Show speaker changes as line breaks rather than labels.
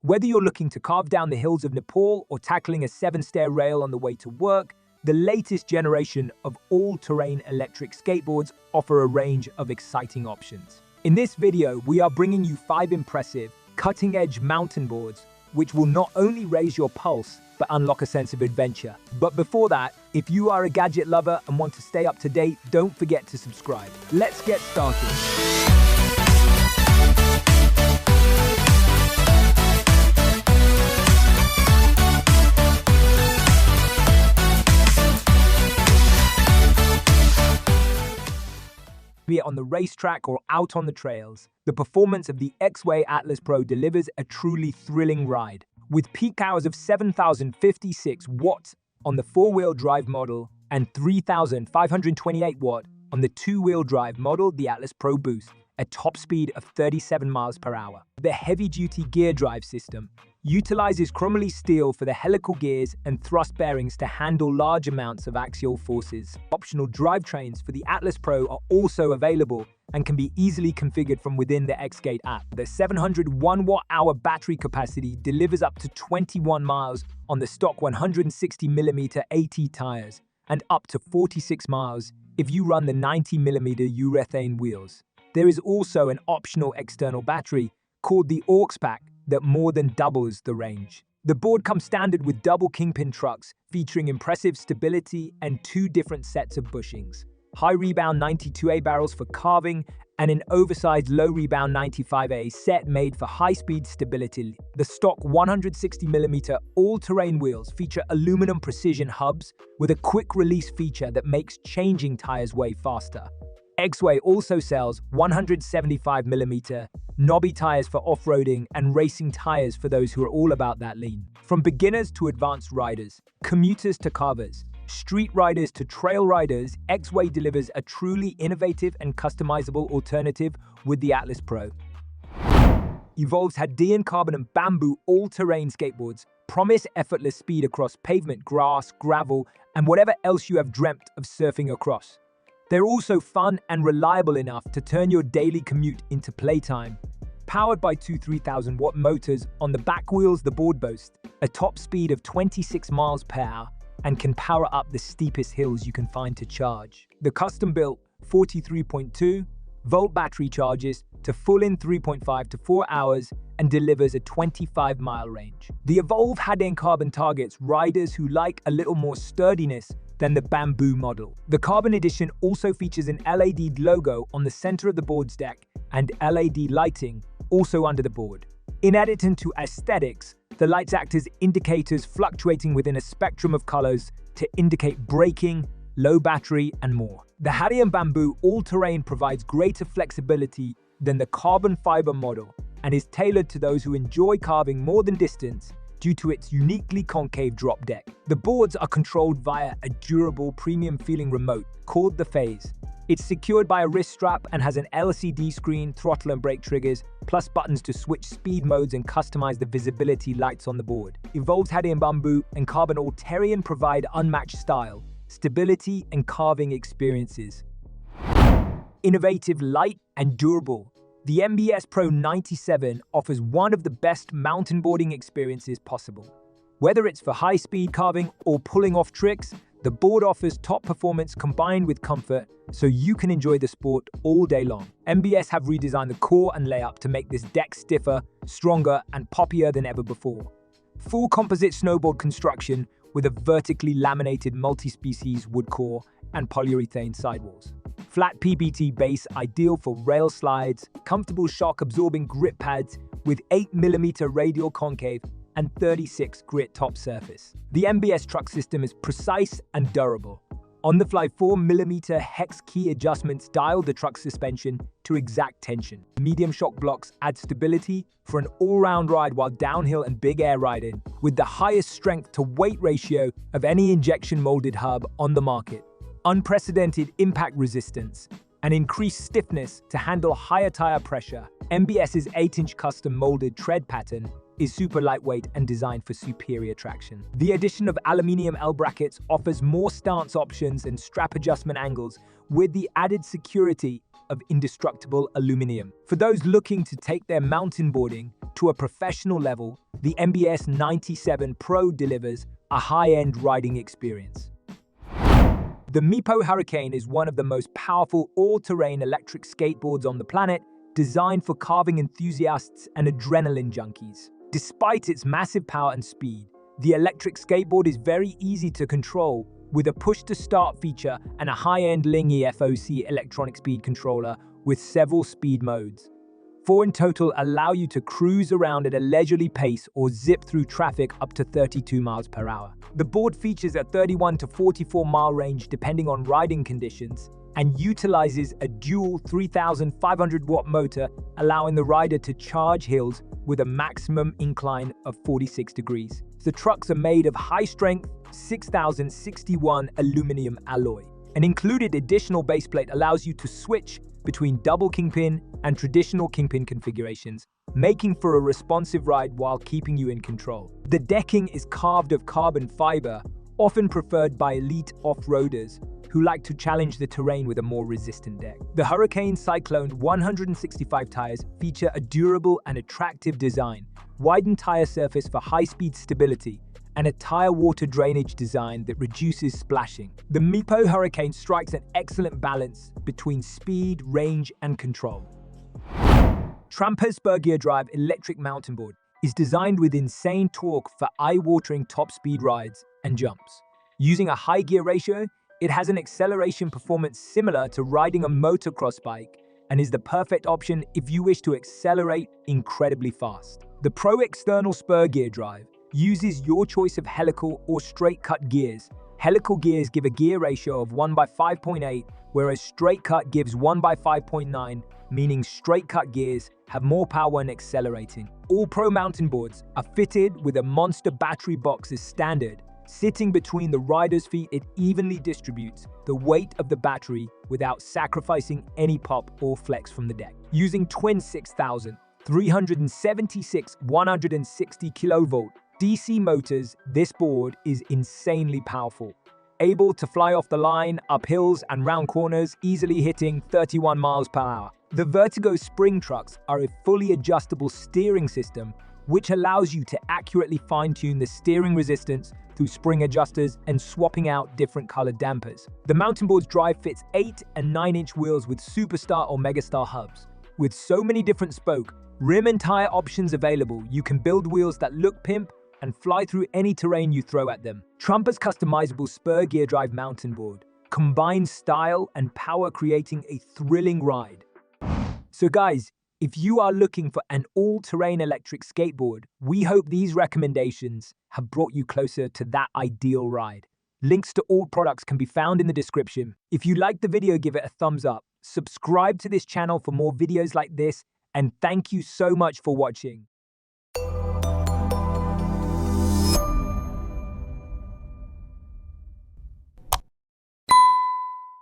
Whether you're looking to carve down the hills of Nepal or tackling a 7-stair rail on the way to work, the latest generation of all-terrain electric skateboards offer a range of exciting options. In this video, we are bringing you 5 impressive, cutting-edge mountain boards, which will not only raise your pulse, but unlock a sense of adventure. But before that, if you are a gadget lover and want to stay up to date, don't forget to subscribe. Let's get started. Be it on the racetrack or out on the trails, the performance of the EXWAY Atlas Pro delivers a truly thrilling ride. With peak hours of 7,056 watts on the 4-wheel drive model and 3,528 watt on the 2-wheel drive model, the Atlas Pro boosts a top speed of 37 miles per hour. The heavy-duty gear drive system utilizes chromoly steel for the helical gears and thrust bearings to handle large amounts of axial forces. Optional drivetrains for the Atlas Pro are also available and can be easily configured from within the Xskate app. The 701 watt-hour battery capacity delivers up to 21 miles on the stock 160mm AT tires and up to 46 miles if you run the 90mm urethane wheels. There is also an optional external battery called the aux pack that more than doubles the range. The board comes standard with double kingpin trucks featuring impressive stability and 2 different sets of bushings. High rebound 92A barrels for carving and an oversized low rebound 95A set made for high-speed stability. The stock 160mm all-terrain wheels feature aluminum precision hubs with a quick release feature that makes changing tires way faster. EXWAY also sells 175mm knobby tires for off-roading and racing tires for those who are all about that lean. From beginners to advanced riders, commuters to carvers, street riders to trail riders, EXWAY delivers a truly innovative and customizable alternative with the Atlas Pro. Evolve's HADEAN carbon and bamboo all-terrain skateboards promise effortless speed across pavement, grass, gravel, and whatever else you have dreamt of surfing across. They're also fun and reliable enough to turn your daily commute into playtime. Powered by 2 3,000-watt motors on the back wheels, the board boasts a top speed of 26 miles per hour and can power up the steepest hills you can find to charge. The custom-built 43.2-volt battery charges to full in 3.5 to 4 hours and delivers a 25-mile range. The Evolve HADEAN carbon targets riders who like a little more sturdiness than the bamboo model. The carbon edition also features an LED logo on the center of the board's deck and LED lighting also under the board. In addition to aesthetics, the lights act as indicators fluctuating within a spectrum of colors to indicate braking, low battery, and more. The HADEAN Bamboo all-terrain provides greater flexibility than the carbon fiber model and is tailored to those who enjoy carving more than distance due to its uniquely concave drop deck. The boards are controlled via a durable, premium-feeling remote called the Phase. It's secured by a wrist strap and has an LCD screen, throttle and brake triggers, plus buttons to switch speed modes and customize the visibility lights on the board. Evolve's HADEAN Bamboo and Carbon All-Terrian provide unmatched style, stability, and carving experiences. Innovative, light, and durable, the MBS Pro 97 offers one of the best mountain boarding experiences possible. Whether it's for high-speed carving or pulling off tricks, the board offers top performance combined with comfort so you can enjoy the sport all day long. MBS have redesigned the core and layup to make this deck stiffer, stronger, and poppier than ever before. Full composite snowboard construction with a vertically laminated multi-species wood core and polyurethane sidewalls. Flat PBT base ideal for rail slides, comfortable shock-absorbing grip pads with 8mm radial concave and 36 grit top surface. The MBS truck system is precise and durable. On-the-fly 4mm hex key adjustments dial the truck suspension to exact tension. Medium shock blocks add stability for an all-round ride while downhill and big air riding, with the highest strength-to-weight ratio of any injection-molded hub on the market. Unprecedented impact resistance and increased stiffness to handle higher tire pressure. MBS's 8-inch custom molded tread pattern is super lightweight and designed for superior traction. The addition of aluminium L brackets offers more stance options and strap adjustment angles with the added security of indestructible aluminum. For those looking to take their mountain boarding to a professional level, the MBS 97 Pro delivers a high-end riding experience. The MEEPO Hurricane is one of the most powerful all-terrain electric skateboards on the planet, designed for carving enthusiasts and adrenaline junkies. Despite its massive power and speed, the electric skateboard is very easy to control with a push-to-start feature and a high-end Ling EFOC electronic speed controller with several speed modes. 4 in total allow you to cruise around at a leisurely pace or zip through traffic up to 32 miles per hour. The board features a 31 to 44 mile range depending on riding conditions and utilizes a dual 3,500 watt motor, allowing the rider to charge hills with a maximum incline of 46 degrees. The trucks are made of high-strength 6061 aluminum alloy. An included additional baseplate allows you to switch between double kingpin and traditional kingpin configurations, making for a responsive ride while keeping you in control. The decking is carved of carbon fiber, often preferred by elite off-roaders who like to challenge the terrain with a more resistant deck. The Hurricane Cyclone 165 tires feature a durable and attractive design, widened tire surface for high-speed stability, and a tire water drainage design that reduces splashing. The MEEPO Hurricane strikes an excellent balance between speed, range, and control. TRAMPA's SPUR gear drive electric mountain board is designed with insane torque for eye-watering top speed rides and jumps. Using a high gear ratio, it has an acceleration performance similar to riding a motocross bike and is the perfect option if you wish to accelerate incredibly fast. The Pro external SPUR gear drive uses your choice of helical or straight cut gears. Helical gears give a gear ratio of 1/5.8, whereas straight cut gives 1/5.9, meaning straight cut gears have more power when accelerating. All Pro mountain boards are fitted with a monster battery box as standard. Sitting between the rider's feet, it evenly distributes the weight of the battery without sacrificing any pop or flex from the deck. Using twin 6,376 160 kilovolt DC motors, this board is insanely powerful, able to fly off the line, up hills and round corners, easily hitting 31 miles per hour. The Vertigo spring trucks are a fully adjustable steering system, which allows you to accurately fine-tune the steering resistance through spring adjusters and swapping out different colored dampers. The mountain board's drive fits 8 and 9-inch wheels with Superstar or Megastar hubs. With so many different spoke, rim and tire options available, you can build wheels that look pimp and fly through any terrain you throw at them. TRAMPA's customizable SPUR gear drive mountain board combines style and power, creating a thrilling ride. So guys, if you are looking for an all-terrain electric skateboard, we hope these recommendations have brought you closer to that ideal ride. Links to all products can be found in the description. If you liked the video, give it a thumbs up. Subscribe to this channel for more videos like this, and thank you so much for watching.